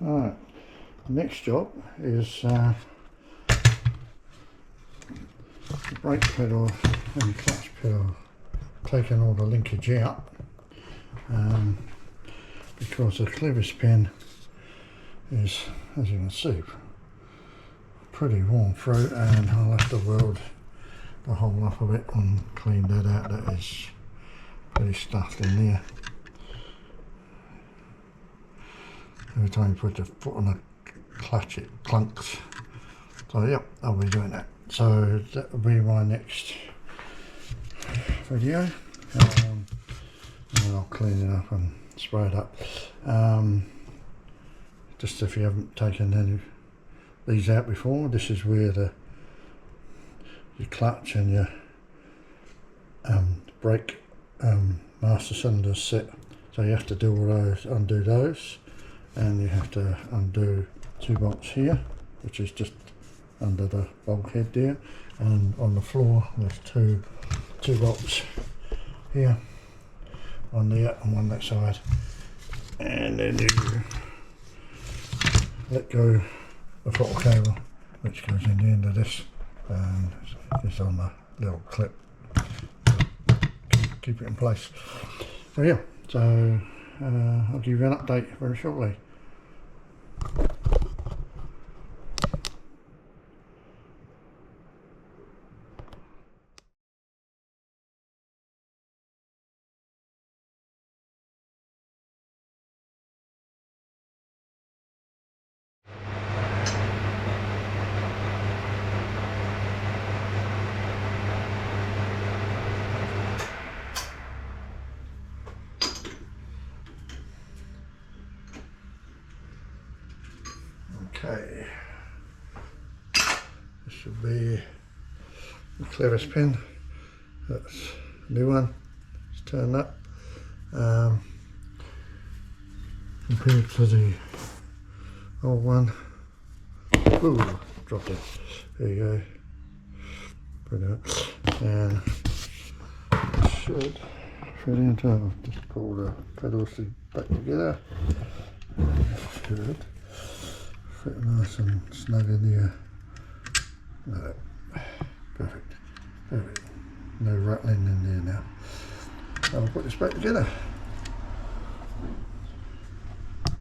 Alright, the next job is the brake pedal and clutch pedal, taking all the linkage out because the clevis pin is, as you can see, pretty worn through, and I'll have to weld the whole up of it and clean that out. That is pretty stuffed in there. Every time you put your foot on the clutch it clunks. So yep, I'll be doing that. So that will be my next video. And then I'll clean it up and spray it up. Just if you haven't taken any of these out before, this is where your clutch and your brake master cylinders sit. So you have to do all those, undo those, and you have to undo 2 bolts here, which is just under the bulkhead there, and on the floor there's two bolts here, one there and one that side, and then you let go the throttle cable, which goes in the end of this, and it's on the little clip. Keep it in place. So yeah, so I'll give you an update very shortly. Okay, this should be the clevis pin. That's a new one. It's turned up. Compared to the old one. Ooh, dropped it. There you go. Brilliant. And it should fit into. I'll just pull the pedals back together. Good. Fit nice and snug in there. No, perfect. No rattling in there now. I'll put this back together.